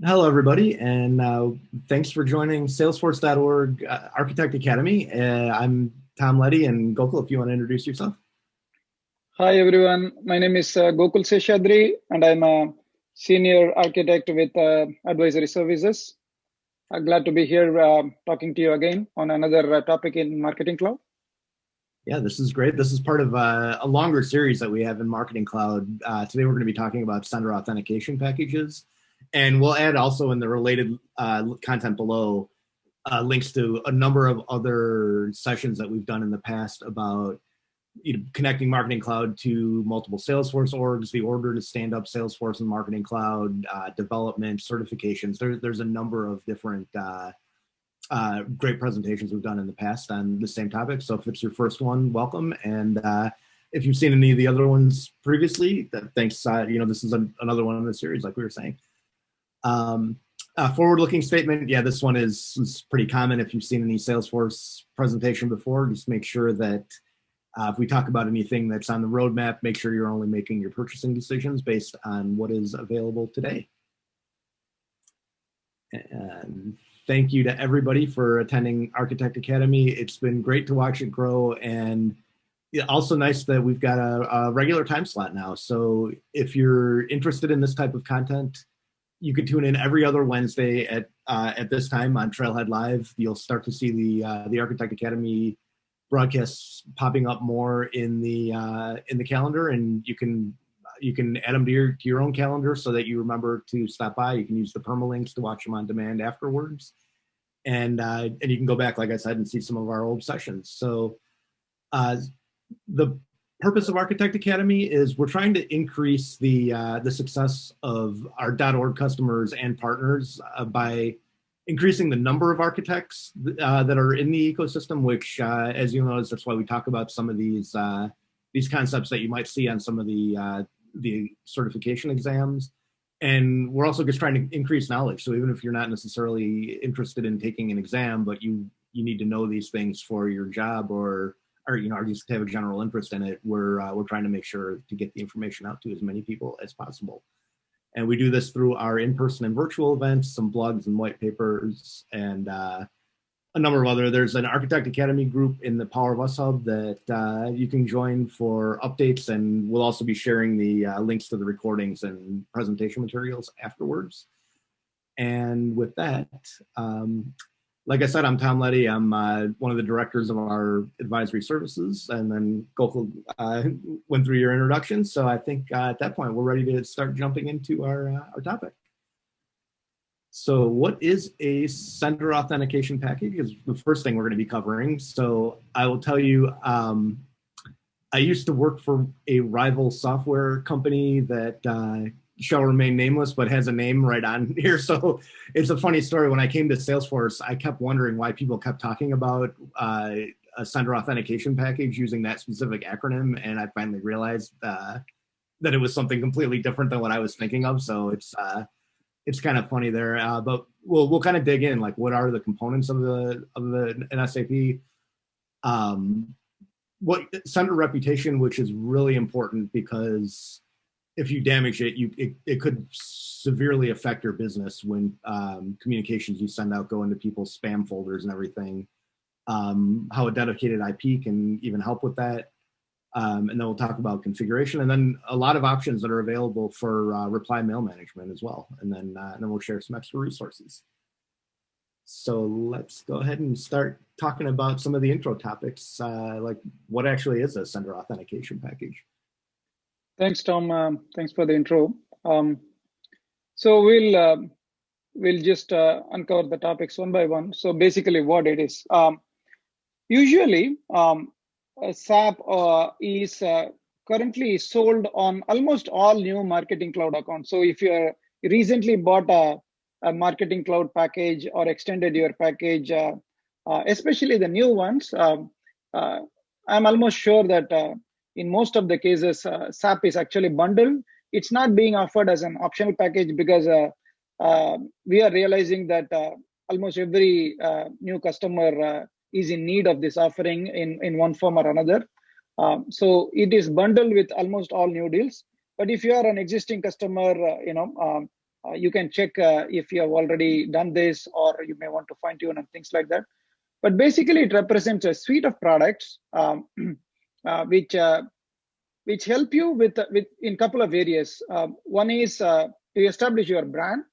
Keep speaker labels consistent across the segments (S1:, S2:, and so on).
S1: Hello, everybody, and thanks for joining Salesforce.org Architect Academy. I'm Tom Letty, and Gokul, if you want to introduce yourself.
S2: Hi everyone, my name is Gokul Seshadri and I'm a senior architect with advisory services. Glad to be here talking to you again on another topic in Marketing Cloud.
S1: Yeah, this is great. This is part of a longer series that we have in Marketing Cloud. Today, we're going to be talking about Sender Authentication Packages, and we'll add also in the related content below links to a number of other sessions that we've done in the past about connecting Marketing Cloud to multiple Salesforce orgs, the order to stand up Salesforce and Marketing Cloud, development, certifications. There's a number of different great presentations we've done in the past on the same topic. So if it's your first one, welcome. And if you've seen any of the other ones previously, thanks. This is another one in the series, like we were saying. Forward-looking statement. Yeah, this one is pretty common. If you've seen any Salesforce presentation before, just make sure that if we talk about anything that's on the roadmap, make sure you're only making your purchasing decisions based on what is available today. And thank you to everybody for attending Architect Academy. It's been great to watch it grow, and also nice that we've got a regular time slot now. So if you're interested in this type of content, you can tune in every other Wednesday at this time on Trailhead Live. You'll start to see the Architect Academy broadcasts popping up more in the calendar, and you can add them to your own calendar so that you remember to stop by. You can use the permalinks to watch them on demand afterwards, and you can go back, like I said, and see some of our old sessions. So the purpose of Architect Academy is we're trying to increase the success of our .org customers and partners by increasing the number of architects that are in the ecosystem, which, as you know, that's why we talk about some of these concepts that you might see on some of the certification exams. And we're also just trying to increase knowledge. So even if you're not necessarily interested in taking an exam, but you need to know these things for your job or just have a general interest in it, we're trying to make sure to get the information out to as many people as possible. And we do this through our in-person and virtual events, some blogs and white papers, and a number of other. There's an Architect Academy group in the Power of Us Hub that you can join for updates, and we'll also be sharing the links to the recordings and presentation materials afterwards. And with that, like I said, I'm Tom Letty. I'm one of the directors of our advisory services, and then Gokul went through your introduction. So I think at that point, we're ready to start jumping into our topic. So what is a Sender Authentication Package is the first thing we're going to be covering. So I will tell you, I used to work for a rival software company that shall remain nameless, but has a name right on here. So it's a funny story. When I came to Salesforce, I kept wondering why people kept talking about a Sender Authentication Package using that specific acronym. And I finally realized that it was something completely different than what I was thinking of. So it's kind of funny there, but we'll kind of dig in, like what are the components of an SAP? What sender reputation, which is really important because if you damage it, it could severely affect your business when communications you send out go into people's spam folders and everything. How a dedicated IP can even help with that. And then we'll talk about configuration, and then a lot of options that are available for reply mail management as well. And then we'll share some extra resources. So let's go ahead and start talking about some of the intro topics, like what actually is a Sender Authentication Package.
S2: Thanks, Tom. Thanks for the intro. So we'll just uncover the topics one by one. So basically, what it is. Usually, SAP is currently sold on almost all new Marketing Cloud accounts. So if you recently bought a Marketing Cloud package or extended your package, especially the new ones, I'm almost sure that in most of the cases, SAP is actually bundled. It's not being offered as an optional package because we are realizing that almost every new customer is in need of this offering in one form or another. So it is bundled with almost all new deals. But if you are an existing customer, You can check if you have already done this, or you may want to fine tune and things like that. But basically, it represents a suite of products which help you with in couple of areas. One is to establish your brand,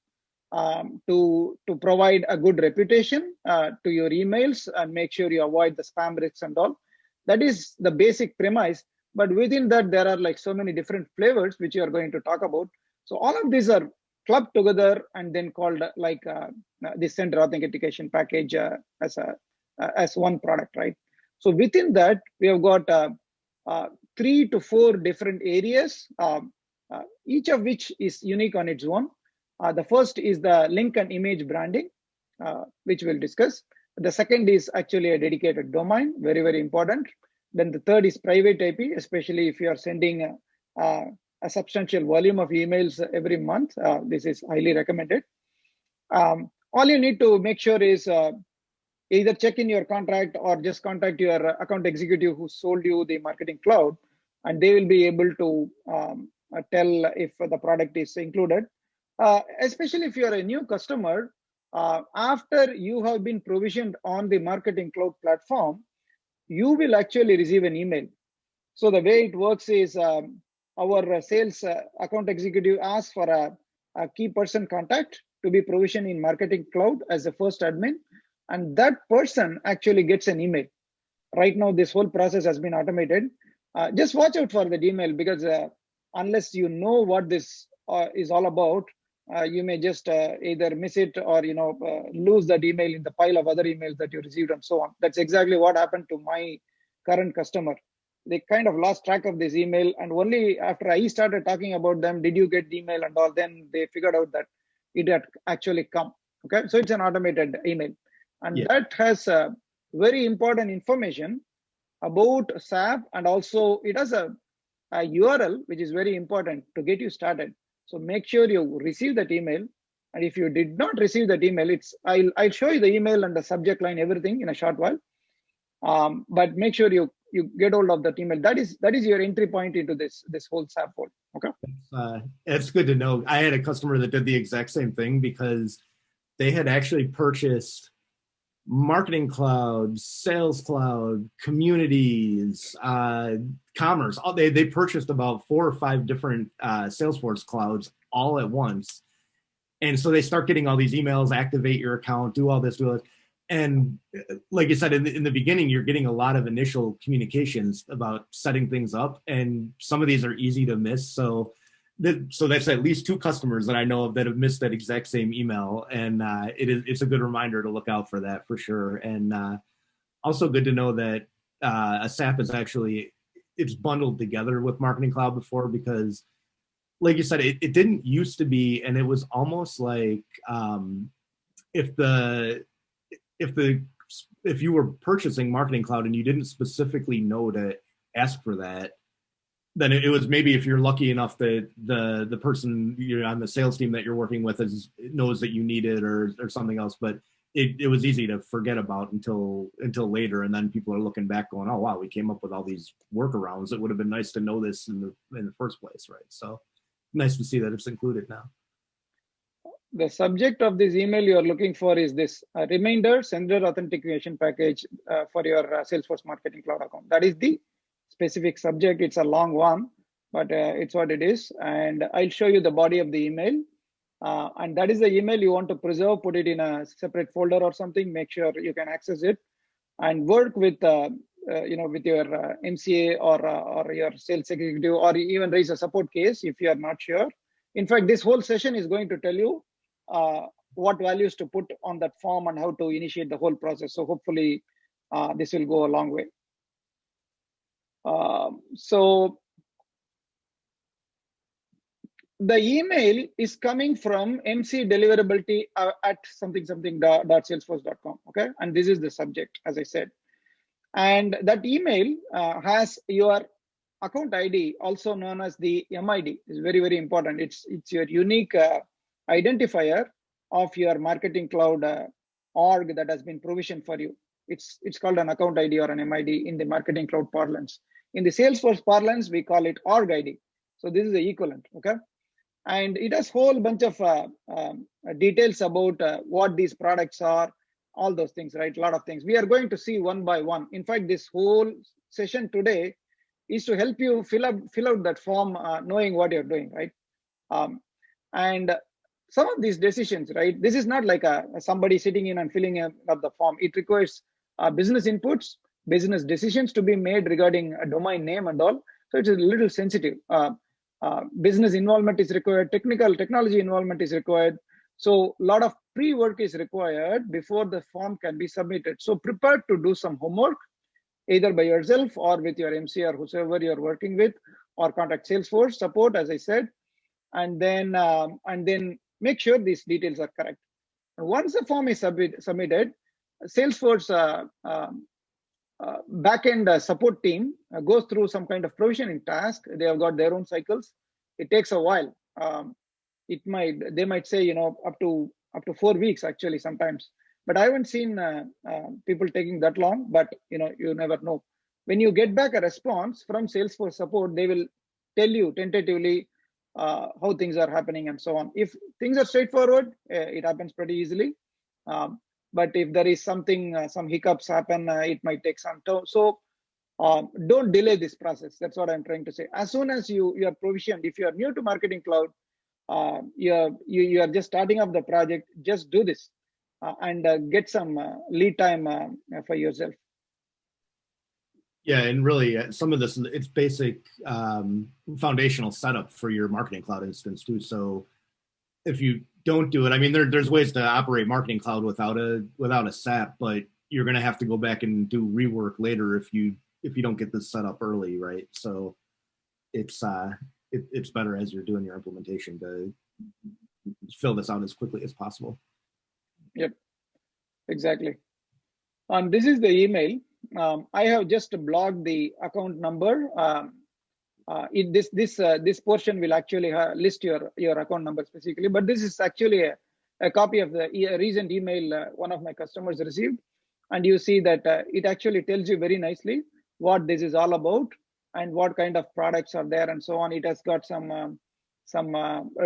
S2: to provide a good reputation to your emails and make sure you avoid the spam risks and all. That is the basic premise. But within that, there are like so many different flavors which you are going to talk about. So all of these are clubbed together and then called like the Sender Authentication Package as one product, right? So within that, we have got 3 to 4 different areas, each of which is unique on its own. The first is the link and image branding, which we'll discuss. The second is actually a dedicated domain, very, very important. Then the third is private IP, especially if you are sending a substantial volume of emails every month. This is highly recommended. All you need to make sure is either check in your contract or just contact your account executive who sold you the marketing cloud, and they will be able to tell if the product is included. Especially if you are a new customer, after you have been provisioned on the marketing cloud platform, you will actually receive an email. So the way it works is our sales account executive asks for a key person contact to be provisioned in marketing cloud as the first admin, and that person actually gets an email. Right now, this whole process has been automated. Just watch out for that email, because unless you know what this is all about, you may just either miss it or lose that email in the pile of other emails that you received and so on. That's exactly what happened to my current customer. They kind of lost track of this email, and only after I started talking about them, did you get the email and all, then they figured out that it had actually come. Okay, so it's an automated email, and that has very important information about SAP, and also it has a URL which is very important to get you started. So make sure you receive that email, and if you did not receive that email, I'll show you the email and the subject line, everything in a short while. But make sure you get hold of that email. That is your entry point into this whole SAP world. Okay.
S1: It's good to know. I had a customer that did the exact same thing, because they had actually purchased Marketing Cloud, Sales Cloud, Communities, Commerce. They purchased about 4 or 5 different Salesforce clouds all at once. And so they start getting all these emails, activate your account, do all this, do it. And like you said, in the beginning, you're getting a lot of initial communications about setting things up. And some of these are easy to miss. So that's at least 2 customers that I know of that have missed that exact same email. And it's a good reminder to look out for that for sure. And also good to know that a SAP is actually, it's bundled together with Marketing Cloud before, because like you said, it didn't used to be, and it was almost like if you were purchasing Marketing Cloud and you didn't specifically know to ask for that, then it was maybe, if you're lucky enough that the person you're on the sales team that you're working with knows that you need it or something else. But it was easy to forget about until later, and then people are looking back going, oh wow, we came up with all these workarounds. It would have been nice to know this in the first place, right? So nice to see that it's included now.
S2: The subject of this email you are looking for is this reminder Sender Authentication Package for your Salesforce Marketing Cloud account. That is the specific subject. It's a long one, but it's what it is. And I'll show you the body of the email. And that is the email you want to preserve, put it in a separate folder or something, make sure you can access it, and work with with your MCA or your sales executive, or even raise a support case if you are not sure. In fact, this whole session is going to tell you what values to put on that form and how to initiate the whole process. So hopefully this will go a long way. So the email is coming from MC deliverability at something.salesforce.com. Okay, and this is the subject, as I said. And that email has your account ID, also known as the MID. Is very, very important. It's your unique identifier of your marketing cloud org that has been provisioned for you. It's called an account ID or an MID in the marketing cloud parlance. In the Salesforce parlance, we call it org ID. So this is the equivalent. Okay. And it has whole bunch of details about what these products are, all those things, right? A lot of things. We are going to see one by one. In fact, this whole session today is to help you fill out that form, knowing what you're doing, right? And some of these decisions, right? This is not like somebody sitting in and filling up the form. It requires business inputs, business decisions to be made regarding a domain name and all. So it's a little sensitive. Business involvement is required, technology involvement is required. So a lot of pre-work is required before the form can be submitted. So prepare to do some homework, either by yourself or with your MC or whoever you're working with, or contact Salesforce support, as I said, and then make sure these details are correct. And once the form is submitted, Salesforce backend support team goes through some kind of provisioning task. They have got their own cycles. It takes a while. They might say, up to 4 weeks actually sometimes. But I haven't seen people taking that long. But you never know. When you get back a response from Salesforce support, they will tell you tentatively how things are happening and so on. If things are straightforward, it happens pretty easily. But if there is something, some hiccups happen, it might take some time. So don't delay this process. That's what I'm trying to say. As soon as you are provisioned, if you are new to Marketing Cloud, you are just starting up the project, just do this and get some lead time for yourself.
S1: Yeah, and really some of this, it's basic foundational setup for your Marketing Cloud instance too. So if you don't do it, I mean, there's ways to operate Marketing Cloud without a SAP, but you're going to have to go back and do rework later if you don't get this set up early, right? So it's better as you're doing your implementation to fill this out as quickly as possible.
S2: Yep, exactly. And this is the email. I have just blocked the account number. This portion will actually list your account number specifically, but this is actually a copy of the recent email one of my customers received, and you see that it actually tells you very nicely what this is all about and what kind of products are there and so on. It has got some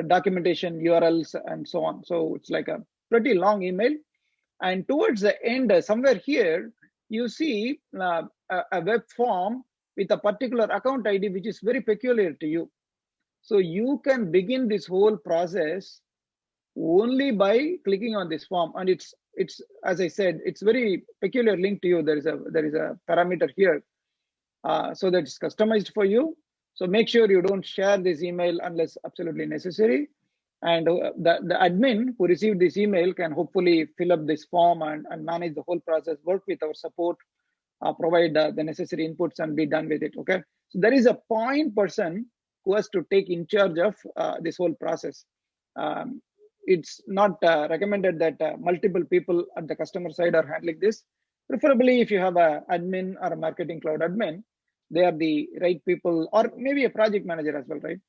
S2: documentation, URLs, and so on. So it's like a pretty long email. And towards the end, somewhere here, you see a web form with a particular account ID, which is very peculiar to you. So you can begin this whole process only by clicking on this form. And it's as I said, it's very peculiar link to you. There is a parameter here, so that it's customized for you. So make sure you don't share this email unless absolutely necessary. And the admin who received this email can hopefully fill up this form and manage the whole process, work with our support, provide the necessary inputs, and be done with it. Okay. So there is a point person who has to take in charge of this whole process. It's not recommended that multiple people at the customer side are handling this. Preferably, if you have an admin or a Marketing Cloud admin, they are the right people, or maybe a project manager as well, right?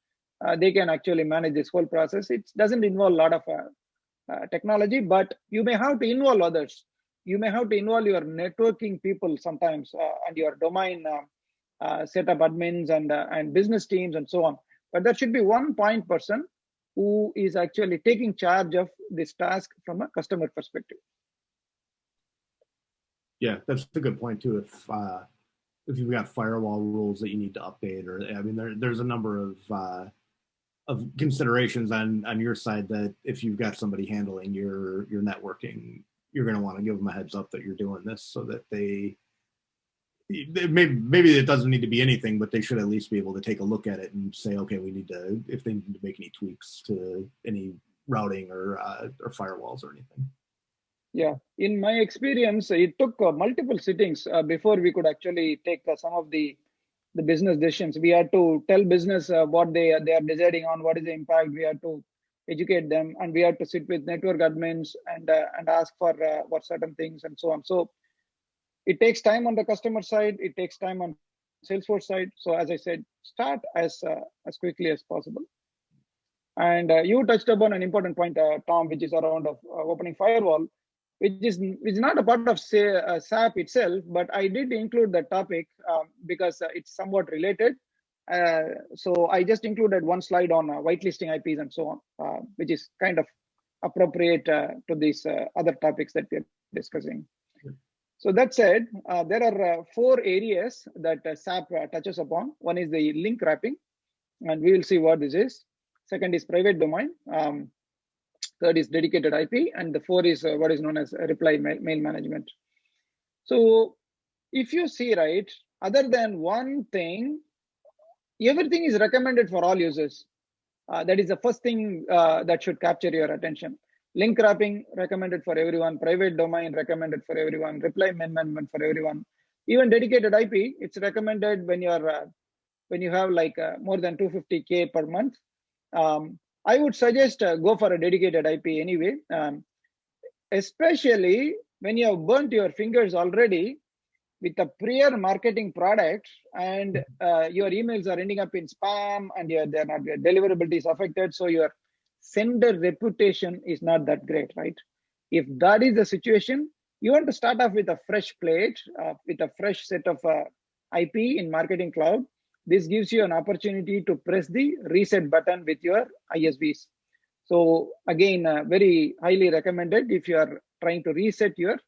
S2: They can actually manage this whole process. It doesn't involve a lot of technology, but you may have to involve others. You may have to involve your networking people sometimes, and your domain setup admins and business teams and so on. But there should be one point person who is actually taking charge of this task from a customer perspective.
S1: Yeah, that's a good point too. If you've got firewall rules that you need to update, or I mean, there's a number of considerations on your side that if you've got somebody handling your networking, you're going to want to give them a heads up that you're doing this, so that maybe it doesn't need to be anything, but they should at least be able to take a look at it and say, okay, if they need to make any tweaks to any routing or firewalls or anything.
S2: Yeah, in my experience, it took multiple sittings before we could actually take some of the business decisions. We had to tell business what they are deciding on, what is the impact. We had to educate them, and we had to sit with network admins and ask for certain things and so on. So it takes time on the customer side. It takes time on Salesforce side. So as I said, start as quickly as possible. And you touched upon an important point, Tom, which is around of opening firewall, which is not a part of SAP itself, but I did include the topic because it's somewhat related, So I just included one slide on whitelisting IPs and so on, which is kind of appropriate to these other topics that we're discussing. So that said, there are 4 areas that SAP touches upon. One is the link wrapping, and we will see what this is. Second is private domain. Third is dedicated IP, and the 4 is what is known as reply mail management. So if you see, right, other than one thing, everything is recommended for all users. That is the first thing that should capture your attention. Link wrapping recommended for everyone, private domain recommended for everyone, reply mail management for everyone. Even dedicated IP, it's recommended when you're when you have like more than 250K per month. I would suggest go for a dedicated IP anyway, especially when you have burnt your fingers already with a prior marketing product and your emails are ending up in spam and their deliverability is affected. So your sender reputation is not that great, right? If that is the situation, you want to start off with a fresh plate, with a fresh set of IP in Marketing Cloud. This gives you an opportunity to press the reset button with your ISVs. So again, very highly recommended if you are trying to reset your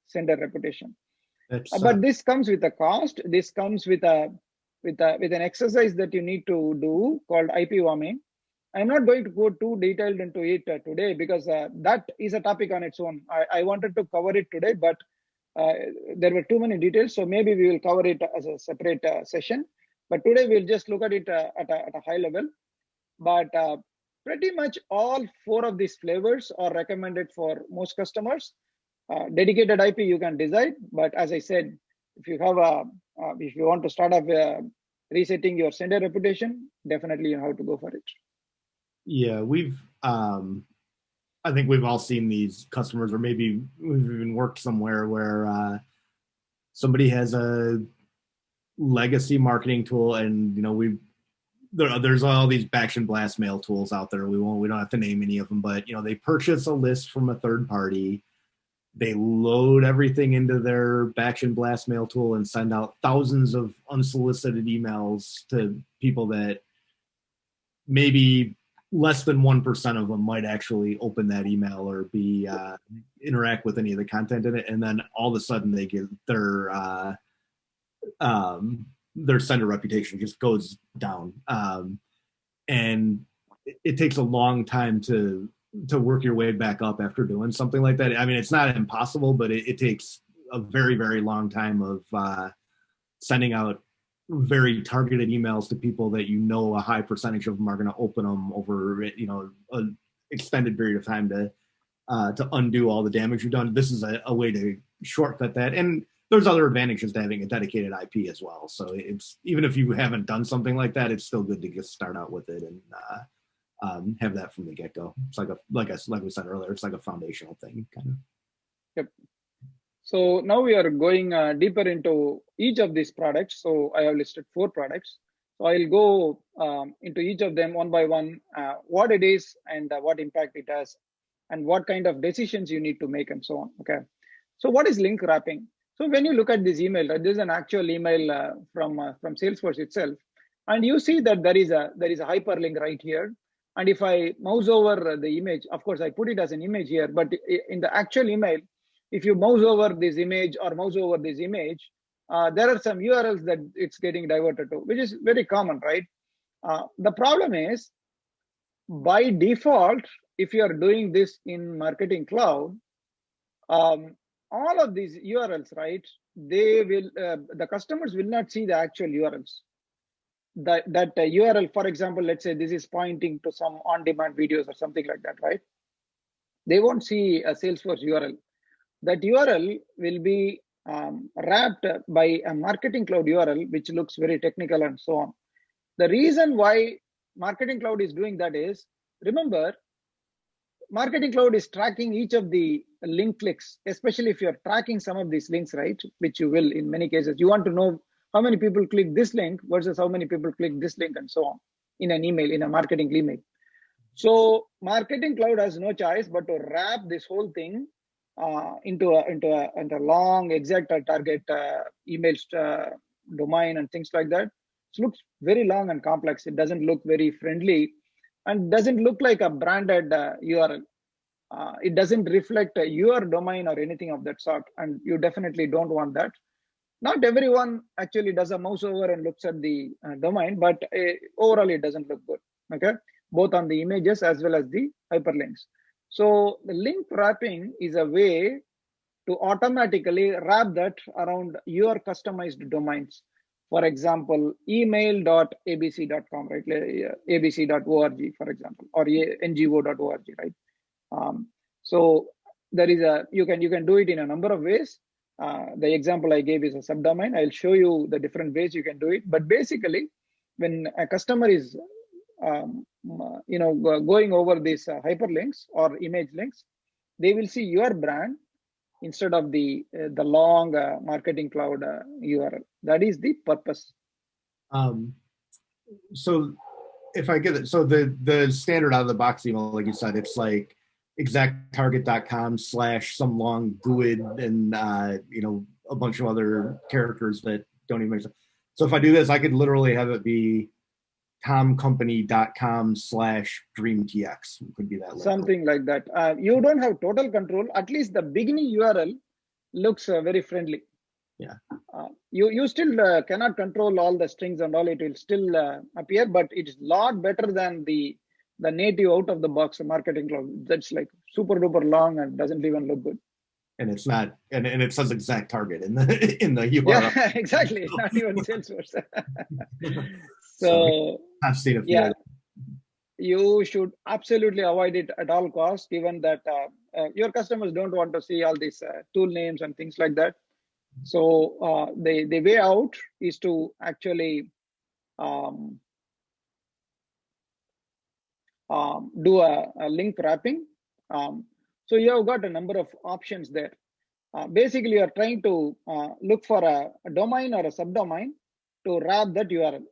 S2: sender reputation. But this comes with a cost. This comes with an exercise that you need to do called IP warming. I'm not going to go too detailed into it today because that is a topic on its own. I wanted to cover it today, but there were too many details. So maybe we will cover it as a separate session. But today we'll just look at it at a high level. But pretty much all 4 of these flavors are recommended for most customers. Dedicated IP you can decide, but as I said, if you have if you want to start off resetting your sender reputation, definitely you have to go for it.
S1: Yeah, I think we've all seen these customers, or maybe we've even worked somewhere where somebody has a legacy marketing tool, and there's all these batch and blast mail tools out there. We don't have to name any of them, but they purchase a list from a third party. They load everything into their batch and blast mail tool and send out thousands of unsolicited emails to people that maybe less than 1% of them might actually open that email or be interact with any of the content in it. And then all of a sudden they get their sender reputation just goes down. And it takes a long time to work your way back up after doing something like that. I mean, it's not impossible, but it takes a very, very long time of sending out very targeted emails to people that a high percentage of them are going to open them over an extended period of time to undo all the damage you've done. This is a way to shortcut that. And there's other advantages to having a dedicated IP as well. So it's, even if you haven't done something like that, it's still good to just start out with it and have that from the get-go. It's like we said earlier, it's like a foundational thing, kind of.
S2: Yep. So now we are going deeper into each of these products. So I have listed 4 products. So I'll go into each of them one by one, what it is and what impact it has, and what kind of decisions you need to make and so on. Okay. So what is link wrapping? So when you look at this email, right, this is an actual email from Salesforce itself, and you see that there is a hyperlink right here. And if I mouse over the image, of course, I put it as an image here, but in the actual email, if you mouse over this image or mouse over this image, there are some URLs that it's getting diverted to, which is very common, right? The problem is, by default, if you are doing this in Marketing Cloud, all of these URLs, right, they will, the customers will not see the actual URLs. That URL, for example, let's say this is pointing to some on-demand videos or something like that, right? They won't see a Salesforce URL. That URL will be wrapped by a Marketing Cloud URL, which looks very technical and so on. The reason why Marketing Cloud is doing that is, remember, Marketing Cloud is tracking each of the link clicks, especially if you're tracking some of these links, right? Which you will in many cases. You want to know how many people click this link versus how many people click this link and so on in an email, in a marketing email. So Marketing Cloud has no choice but to wrap this whole thing into a long exact target email domain and things like that. looks very long and complex. It doesn't look very friendly and doesn't look like a branded URL. It doesn't reflect your domain or anything of that sort, and you definitely don't want that. Not everyone actually does a mouse over and looks at the domain, but overall it doesn't look good, okay? Both on the images as well as the hyperlinks. So the link wrapping is a way to automatically wrap that around your customized domains. For example, email.abc.com, right? abc.org, for example, or ngo.org, right? So there is you can do it in a number of ways. The example I gave is a subdomain. I'll show you the different ways you can do it. But basically, when a customer is going over these hyperlinks or image links, they will see your brand instead of the long marketing cloud URL. That is the purpose.
S1: So if I get it, so the standard out of the box email, like you said, it's like exacttarget.com / some long GUID and a bunch of other characters that don't even make sense. So if I do this, I could literally have it be tomcompany.com / dreamtx. It could be that.
S2: Something like that. You don't have total control. At least the beginning URL looks very friendly.
S1: Yeah.
S2: You still cannot control all the strings and all. It will still appear, but it's a lot better than the native out of the box marketing cloud. That's like super duper long and doesn't even look good.
S1: And it's not, and it says exact target in the URL.
S2: Yeah, exactly. Not even Salesforce. So
S1: I've seen it.
S2: Yeah, you should absolutely avoid it at all costs, given that your customers don't want to see all these tool names and things like that. So the way out is to actually do a link wrapping. So you have got a number of options there. Basically, you are trying to look for a domain or a subdomain to wrap that URL.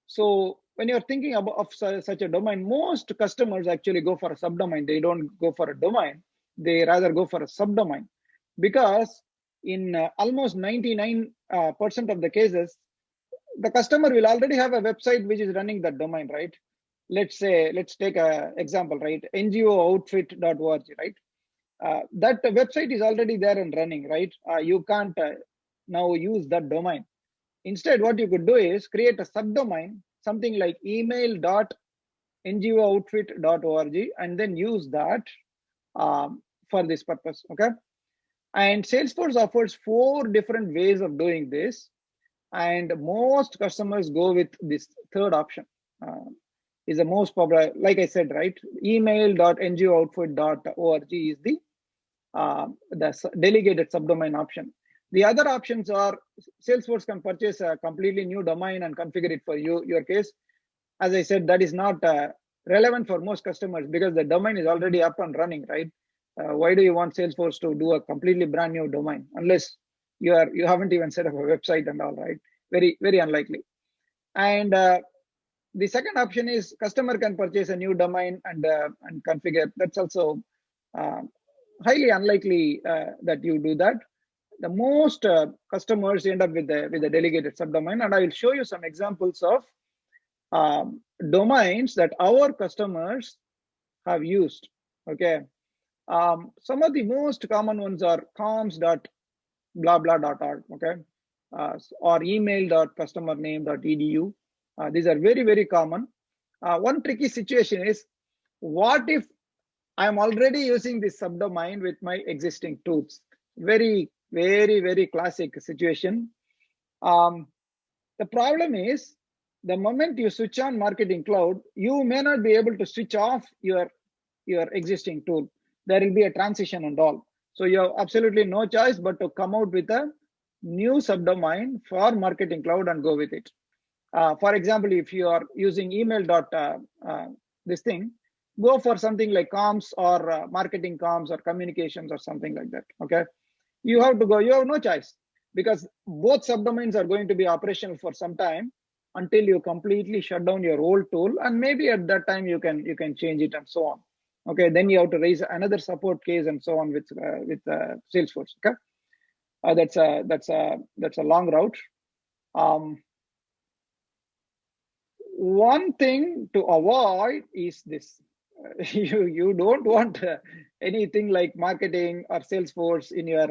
S2: So when you're thinking of such a domain, most customers actually go for a subdomain. They don't go for a domain. They rather go for a subdomain, because in almost 99% of the cases, the customer will already have a website which is running that domain, right? Let's take an example, right? ngooutfit.org, right? That website is already there and running, right? You can't now use that domain. Instead, what you could do is create a subdomain, something like email.ngooutfit.org, and then use that for this purpose, okay? And Salesforce offers 4 different ways of doing this, and most customers go with this third option. Is the most popular, like I said, right? email.ngooutfit.org is the delegated subdomain option. The other options are Salesforce can purchase a completely new domain and configure it for your case. As I said, that is not relevant for most customers because the domain is already up and running, right? Why do you want Salesforce to do a completely brand new domain unless you haven't even set up a website and all, right? Very, very unlikely. And the second option is customer can purchase a new domain and configure. That's also highly unlikely that you do that. The most customers end up with a delegated subdomain, and I will show you some examples of domains that our customers have used. Okay, some of the most common ones are comms.blabla.org, okay, or email.customername.edu. These are very, very common. One tricky situation is, what if I'm already using this subdomain with my existing tools? Very, very, very classic situation. The problem is, the moment you switch on Marketing Cloud, you may not be able to switch off your existing tool. There will be a transition and all. So you have absolutely no choice but to come out with a new subdomain for Marketing Cloud and go with it. For example, if you are using email this thing, go for something like comms or marketing comms or communications or something like that. Okay, you have to go. You have no choice because both subdomains are going to be operational for some time until you completely shut down your old tool, and maybe at that time you can change it and so on. Okay, then you have to raise another support case and so on with Salesforce. Okay, that's a long route. one thing to avoid is this. You don't want anything like marketing or Salesforce in your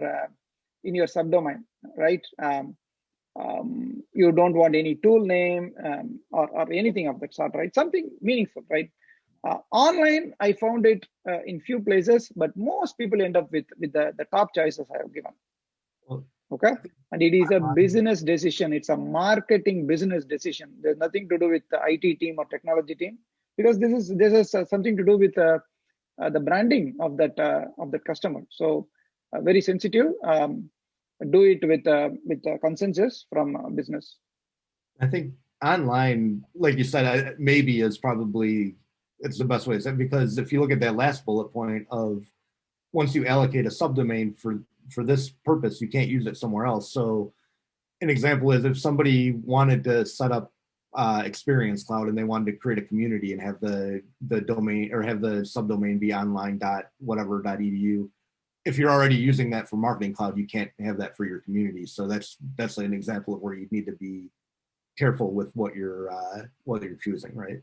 S2: subdomain, right? You don't want any tool name or anything of that sort, right? Something meaningful, right? Online, I found it in few places, but most people end up with the top choices I have given.
S1: Well,
S2: Okay, and it is a
S1: online,
S2: business decision. It's a marketing business decision. There's nothing to do with the IT team or technology team, because this is something to do with the branding of that customer. So very sensitive. Do it with consensus from business.
S1: I think online, like you said, maybe is probably it's the best way to say it, because if you look at that last bullet point of once you allocate a subdomain for this purpose, you can't use it somewhere else. So an example is if somebody wanted to set up Experience Cloud and they wanted to create a community and have the domain or have the subdomain be online dot whatever dot edu. If you're already using that for Marketing Cloud, you can't have that for your community. So that's an example of where you need to be careful with what you're choosing, right?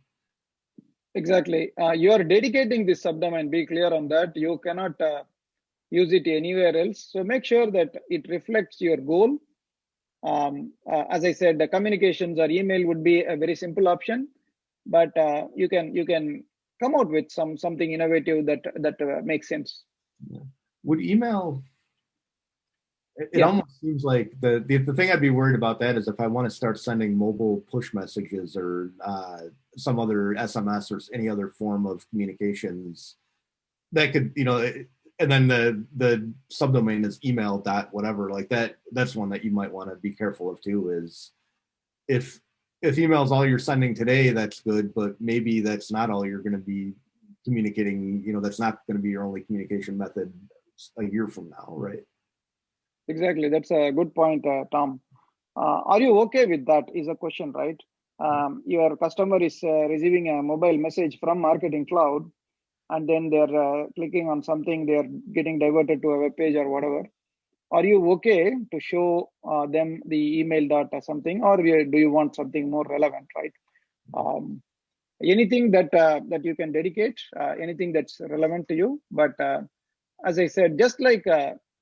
S2: Exactly. You are dedicating this subdomain. Be clear on that. You cannot use it anywhere else. So make sure that it reflects your goal. As I said, the communications or email would be a very simple option, but you can come out with something innovative that makes sense.
S1: Yeah. Would email? It
S2: Yeah,
S1: almost seems like the thing I'd be worried about that is if I want to start sending mobile push messages or some other SMS or any other form of communications that could, and then the subdomain is email dot whatever like that. That's one that you might want to be careful of too. Is if email is all you're sending today, that's good, but maybe that's not all you're going to be communicating. That's not going to be your only communication method a year from now, right?
S2: exactly. That's a good point, Tom. Are you okay with that? Is a question, right? Your customer is receiving a mobile message from Marketing Cloud, and then they're clicking on something, they're getting diverted to a web page or whatever. Are you okay to show them the email dot or something, or do you want something more relevant, right? Anything that you can dedicate, anything that's relevant to you. But as I said, just like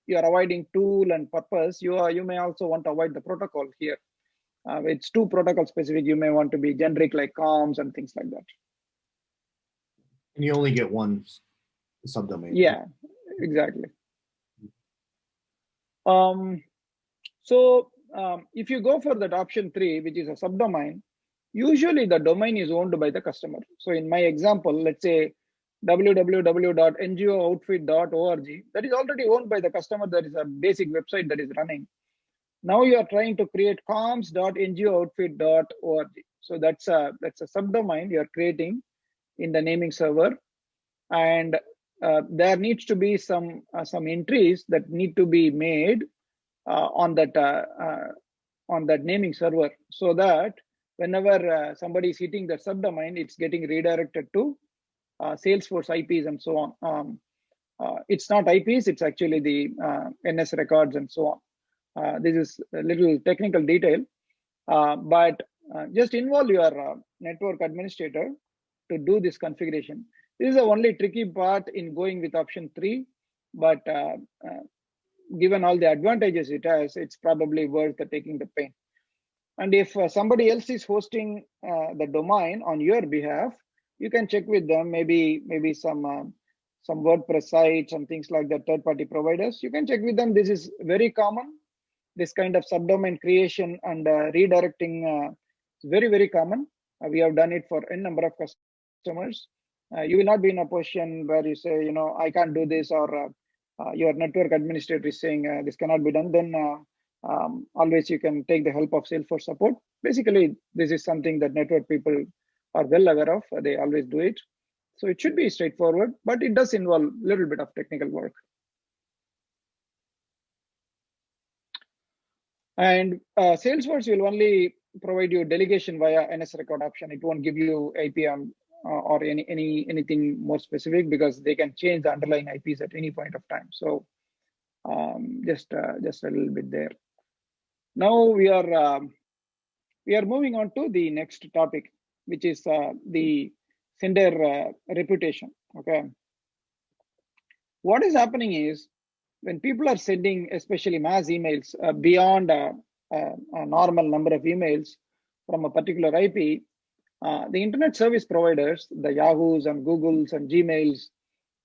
S2: you are avoiding tool and purpose, you may also want to avoid the protocol here. It's too protocol specific. You may want to be generic like comms and things like that.
S1: And you only get one subdomain.
S2: Yeah, exactly. So if you go for that option 3, which is a subdomain, usually the domain is owned by the customer. So in my example, let's say www.ngooutfit.org, that is already owned by the customer. That is a basic website that is running. Now you are trying to create comms.ngooutfit.org. So that's a subdomain you are creating in the naming server, and there needs to be some entries that need to be made on that naming server, so that whenever somebody is hitting that subdomain, it's getting redirected to Salesforce IPs and so on. It's not IPs; it's actually the NS records and so on. This is a little technical detail, but just involve your network administrator to do this configuration. This is the only tricky part in going with option 3, but given all the advantages it has, it's probably worth taking the pain. And if somebody else is hosting the domain on your behalf, you can check with them, maybe some WordPress sites and things like that, third-party providers. You can check with them. This is very common. This kind of subdomain creation and redirecting is very, very common. We have done it for a number of customers. You will not be in a position where you say, I can't do this, or your network administrator is saying this cannot be done. Then always you can take the help of Salesforce support. Basically, this is something that network people are well aware of. They always do it. So it should be straightforward, but it does involve a little bit of technical work. And Salesforce will only provide you delegation via NS record option. It won't give you APM or anything more specific, because they can change the underlying IPs at any point of time. So just a little bit there. Now we are moving on to the next topic. which is the sender reputation. Okay. What is happening is when people are sending, especially mass emails, beyond a normal number of emails from a particular IP, the internet service providers, the Yahoos and Googles and Gmails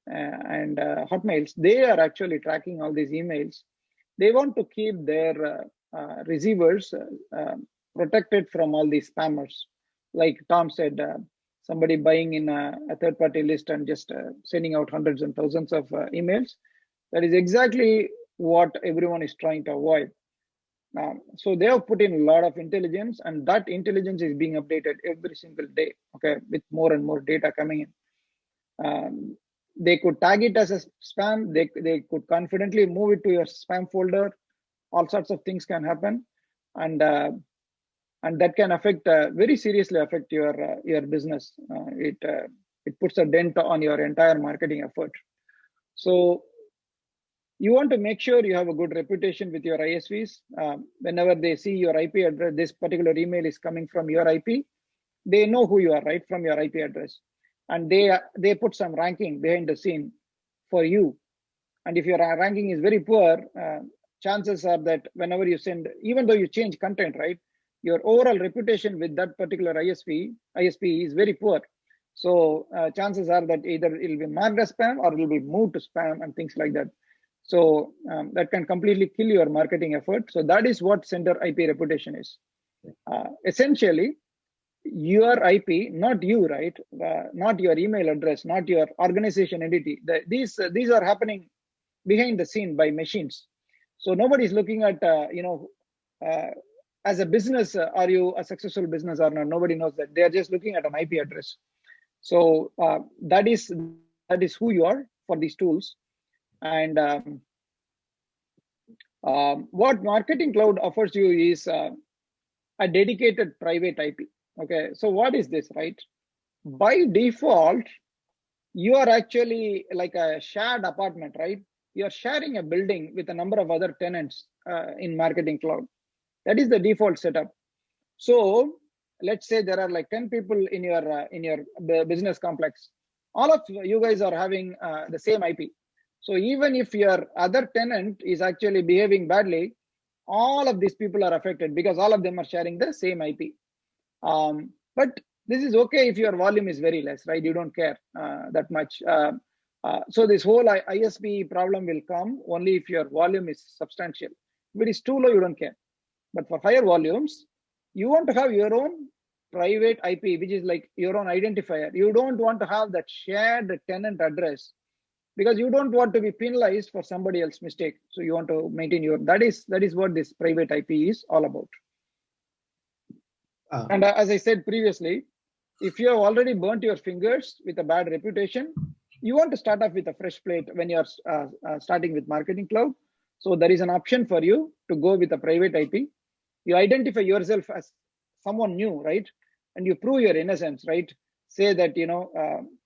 S2: and Hotmails, they are actually tracking all these emails. They want to keep their receivers protected from all these spammers. Like Tom said, somebody buying in a third-party list and just sending out hundreds and thousands of emails. That is exactly what everyone is trying to avoid. So they have put in a lot of intelligence, and that intelligence is being updated every single day, okay, with more and more data coming in. They could tag it as a spam. They could confidently move it to your spam folder. All sorts of things can happen, and that can affect very seriously affect your business. It puts a dent on your entire marketing effort. So you want to make sure you have a good reputation with your ISVs. Whenever they see your IP address, this particular email is coming from your IP, they know who you are, right, from your IP address. And they put some ranking behind the scene for you. And if your ranking is very poor, chances are that whenever you send, even though you change content, right, your overall reputation with that particular ISP is very poor. So chances are that either it will be marked as spam or it will be moved to spam and things like that. So that can completely kill your marketing effort. So that is what sender IP reputation is. Essentially, your IP, not you, right? Not your email address, not your organization entity. These are happening behind the scene by machines. So nobody's looking at, as a business, are you a successful business or not? Nobody knows that. They are just looking at an IP address. So that is who you are for these tools. And what Marketing Cloud offers you is a dedicated private IP. Okay, so what is this, right? By default, you are actually like a shared apartment, right? You're sharing a building with a number of other tenants in Marketing Cloud. That is the default setup. So let's say there are like 10 people in your business complex. All of you guys are having the same IP. So even if your other tenant is actually behaving badly, all of these people are affected because all of them are sharing the same IP. But this is okay if your volume is very less, right? You don't care that much. So this whole ISP problem will come only if your volume is substantial. If it is too low, you don't care. But for higher volumes, you want to have your own private IP, which is like your own identifier. You don't want to have that shared tenant address because you don't want to be penalized for somebody else's mistake. So you want to maintain your, that is what this private IP is all about. And as I said previously, if you have already burnt your fingers with a bad reputation, you want to start off with a fresh plate when you're starting with Marketing Cloud. So there is an option for you to go with a private IP. You identify yourself as someone new, right? And you prove your innocence, right? Say that,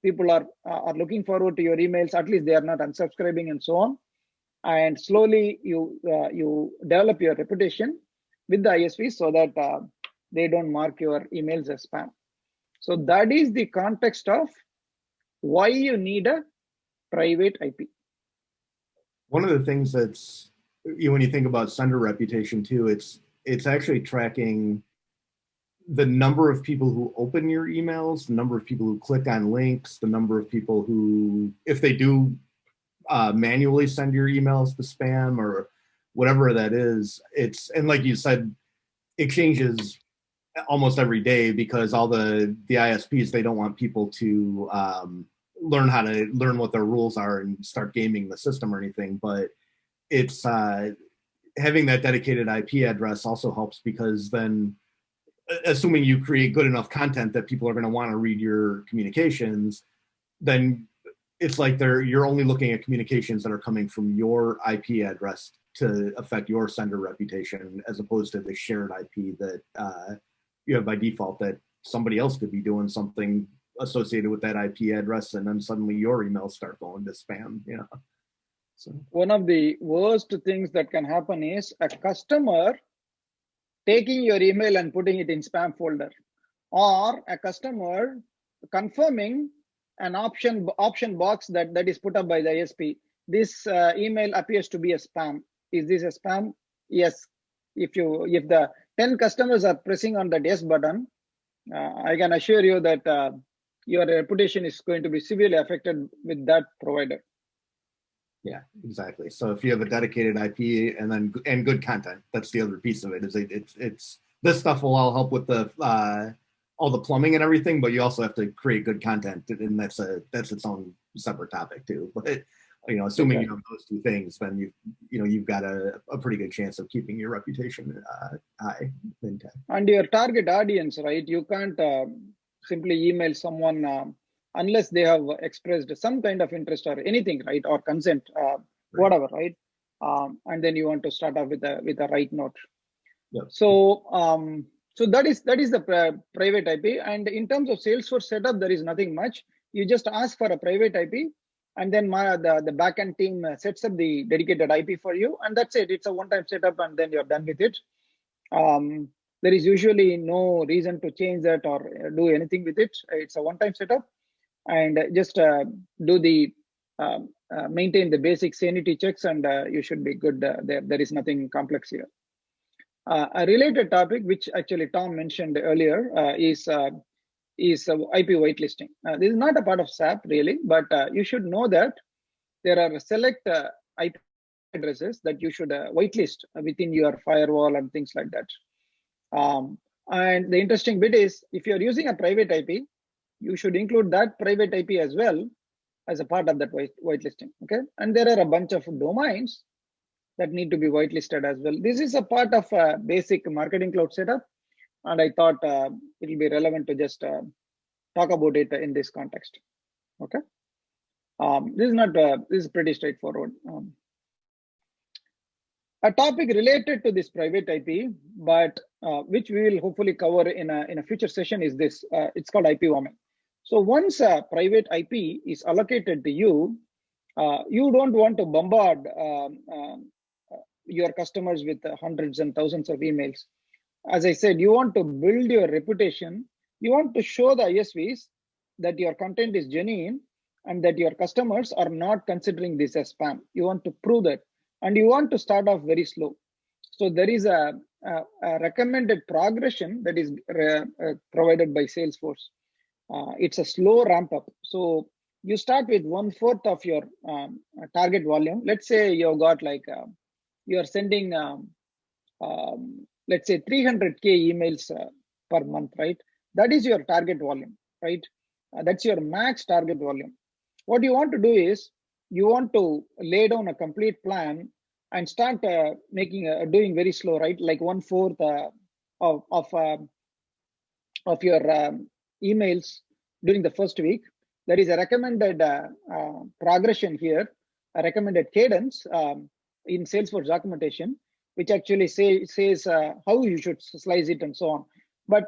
S2: people are looking forward to your emails, at least they are not unsubscribing and so on. And slowly you develop your reputation with the ISP so that they don't mark your emails as spam. So that is the context of why you need a private IP.
S1: One of the things that's, when you think about sender reputation too, it's actually tracking the number of people who open your emails, the number of people who click on links, the number of people who, if they do manually send your emails to spam or whatever that is, and like you said, it changes almost every day because all the ISPs, they don't want people to learn what their rules are and start gaming the system or anything. But it's having that dedicated IP address also helps because then, assuming you create good enough content that people are going to want to read your communications, then it's like you're only looking at communications that are coming from your IP address to affect your sender reputation, as opposed to the shared IP that you have by default that somebody else could be doing something associated with that IP address, and then suddenly your emails start going to spam. So
S2: one of the worst things that can happen is a customer taking your email and putting it in spam folder, or a customer confirming an option box that is put up by the ISP. This email appears to be a spam. Is this a spam? Yes. If the 10 customers are pressing on that yes button, I can assure you that your reputation is going to be severely affected with that provider.
S1: Yeah, exactly. So if you have a dedicated IP and good content, that's the other piece of it. Is it's this stuff will all help with the all the plumbing and everything, but you also have to create good content, and that's its own separate topic too. But assuming you have those two things, then you've got a pretty good chance of keeping your reputation high.
S2: And your target audience, right? You can't simply email someone unless they have expressed some kind of interest or anything, right? Or consent, whatever, right? And then you want to start off with the right note. Yep. So that is the private IP. And in terms of Salesforce setup, there is nothing much. You just ask for a private IP, and then the backend team sets up the dedicated IP for you, and that's it. It's a one-time setup, and then you're done with it. There is usually no reason to change that or do anything with it. It's a one-time setup, and just do the maintain the basic sanity checks, and you should be good there. There is nothing complex here. A related topic, which actually Tom mentioned earlier, is IP whitelisting. This is not a part of SAP really, but you should know that there are select IP addresses that you should whitelist within your firewall and things like that. And the interesting bit is, if you're using a private IP, you should include that private IP as well as a part of that whitelisting. Okay, and there are a bunch of domains that need to be whitelisted as well. This is a part of a basic marketing cloud setup, and I thought it will be relevant to just talk about it in this context. Okay, this is pretty straightforward. A topic related to this private IP, but which we will hopefully cover in a future session, is this. It's called IP warming. So once a private IP is allocated to you, you don't want to bombard your customers with hundreds and thousands of emails. As I said, you want to build your reputation. You want to show the ISVs that your content is genuine and that your customers are not considering this as spam. You want to prove that, and you want to start off very slow. So there is a recommended progression that is provided by Salesforce. It's a slow ramp up. So you start with 1/4 of your target volume. Let's say you've got like you are sending let's say 300K emails per month, right? That is your target volume, right? That's your max target volume. What you want to do is you want to lay down a complete plan and start doing very slow, right? Like 1/4 of your emails during the first week. There is a recommended progression here, a recommended cadence in Salesforce documentation, which actually says how you should slice it and so on. But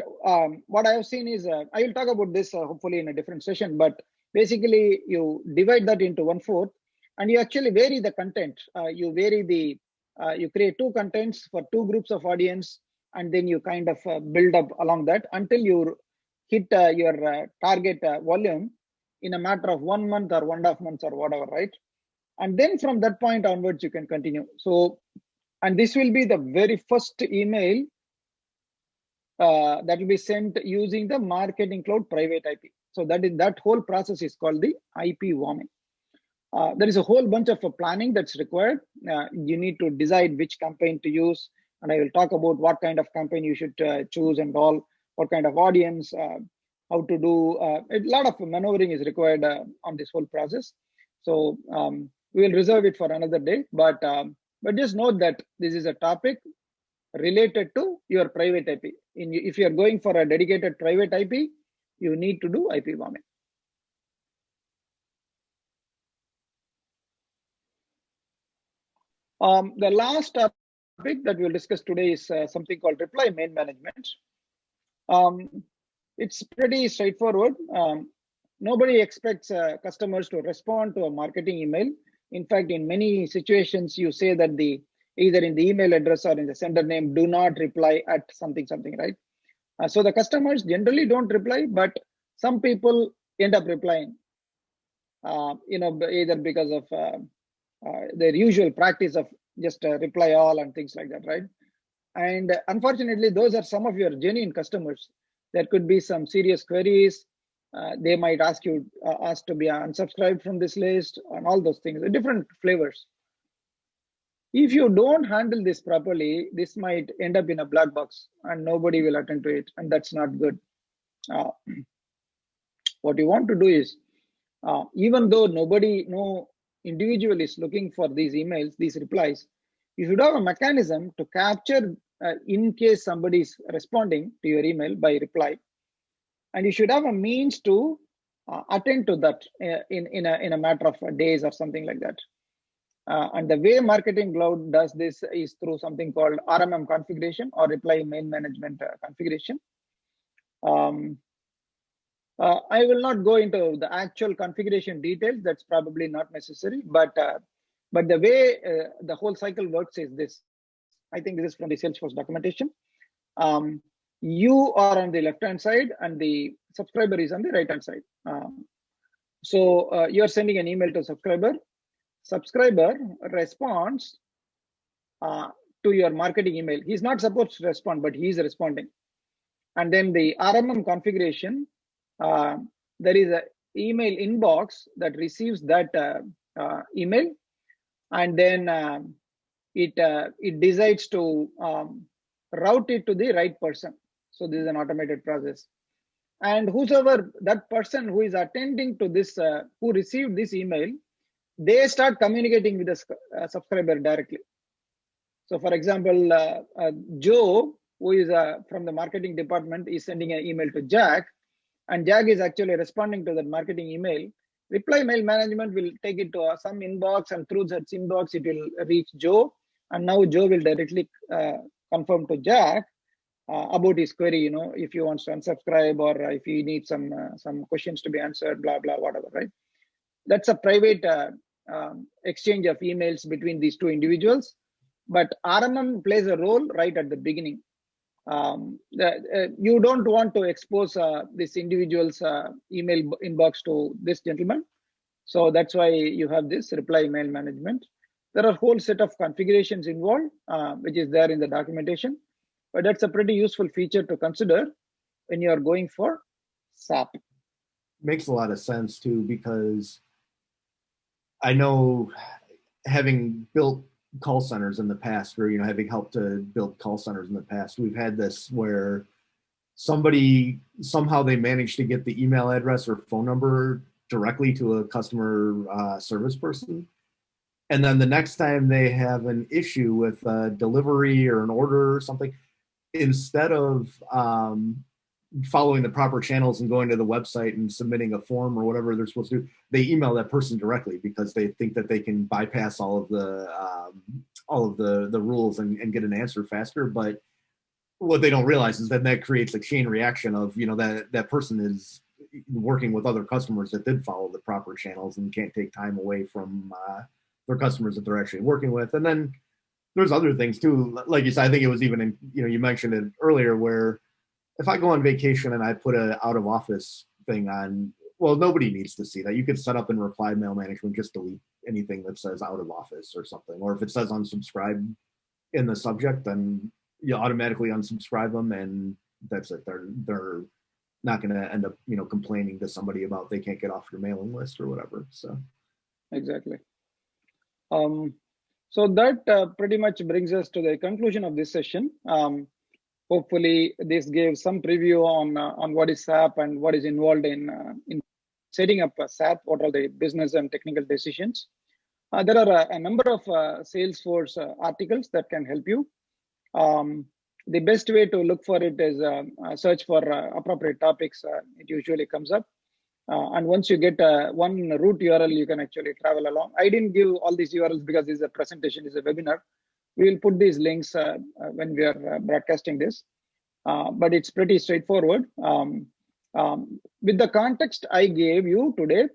S2: what I have seen is, I will talk about this hopefully in a different session, but basically you divide that into 1/4 and you actually vary the content. You create two contents for two groups of audience, and then you kind of build up along that until you hit your target volume in a matter of 1 month or 1.5 months or whatever, right? And then from that point onwards, you can continue. So, and this will be the very first email that will be sent using the Marketing Cloud private IP. So that whole process is called the IP warming. There is a whole bunch of planning that's required. You need to decide which campaign to use, and I will talk about what kind of campaign you should choose and all, what kind of audience, how to do. A lot of maneuvering is required on this whole process. So we will reserve it for another day, but just note that this is a topic related to your private IP. If you are going for a dedicated private IP, you need to do IP warming. The last topic that we'll discuss today is something called reply mail management. It's pretty straightforward. Nobody expects customers to respond to a marketing email. In fact, in many situations, you say that either in the email address or in the sender name, do not reply at something, right? So the customers generally don't reply, but some people end up replying, either because of their usual practice of just reply all and things like that, right? And unfortunately, those are some of your genuine customers. There could be some serious queries. They might ask to be unsubscribed from this list and all those things, different flavors. If you don't handle this properly, this might end up in a black box and nobody will attend to it, and that's not good. What you want to do is, even though no individual is looking for these emails, these replies, you should have a mechanism to capture in case somebody is responding to your email by reply, and you should have a means to attend to that in a matter of days or something like that. And the way Marketing Cloud does this is through something called RMM configuration, or reply mail management configuration. I will not go into the actual configuration details. That's probably not necessary. But the way the whole cycle works is this. I think this is from the Salesforce documentation. You are on the left-hand side, and the subscriber is on the right-hand side. So you're sending an email to subscriber. Subscriber responds to your marketing email. He's not supposed to respond, but he's responding. And then the RMM configuration, there is an email inbox that receives that email, and then it decides to route it to the right person. So this is an automated process. And whosoever that person who is attending to this, who received this email, they start communicating with the subscriber directly. So for example, Joe, who is from the marketing department, is sending an email to Jack, and Jack is actually responding to that marketing email. Reply mail management will take it to some inbox, and through that inbox, it will reach Joe. And now Joe will directly confirm to Jack about his query, if he wants to unsubscribe, or if he needs some questions to be answered, blah, blah, whatever, right? That's a private exchange of emails between these two individuals. But RMM plays a role right at the beginning. You don't want to expose this individual's email inbox to this gentleman. So that's why you have this reply mail management. There are a whole set of configurations involved, which is there in the documentation. But that's a pretty useful feature to consider when you are going for SAP.
S1: Makes a lot of sense too, because I know, having built call centers in the past, or having helped to build call centers in the past, we've had this where somebody somehow they managed to get the email address or phone number directly to a customer service person, and then the next time they have an issue with a delivery or an order or something, instead of following the proper channels and going to the website and submitting a form or whatever they're supposed to do, they email that person directly because they think that they can bypass all of the rules and get an answer faster. But what they don't realize is that creates a chain reaction of, that person is working with other customers that did follow the proper channels and can't take time away from their customers that they're actually working with. And then there's other things too. Like you said, I think it was even in, you mentioned it earlier, where if I go on vacation and I put an out of office thing on, well, nobody needs to see that. You could set up in reply mail management, just delete anything that says out of office or something. Or if it says unsubscribe in the subject, then you automatically unsubscribe them, and that's it. They're not going to end up, complaining to somebody about they can't get off your mailing list or whatever. So
S2: exactly. So that pretty much brings us to the conclusion of this session. Hopefully, this gave some preview on what is SAP and what is involved in setting up a SAP. What are the business and technical decisions? There are a number of Salesforce articles that can help you. The best way to look for it is search for appropriate topics. It usually comes up. And once you get one root URL, you can actually travel along. I didn't give all these URLs because this is a presentation, this is a webinar. We will put these links when we are broadcasting this, but it's pretty straightforward. With the context I gave you today,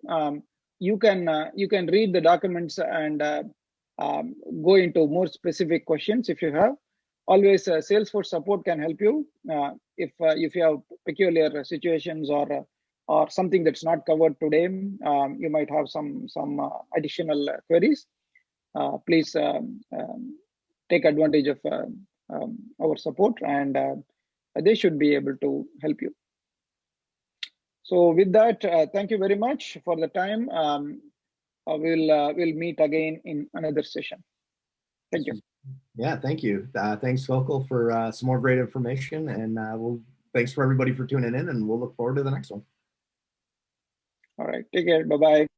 S2: you can read the documents and go into more specific questions if you have, always Salesforce support can help you if you have peculiar situations or something that's not covered today. You might have some additional queries. Please take advantage of our support, and they should be able to help you. So with that, thank you very much for the time. We'll meet again in another session. Thank you.
S1: Yeah, thank you. Thanks, Focal, for some more great information, and thanks for everybody for tuning in, and we'll look forward to the next one.
S2: All right, take care. Bye-bye.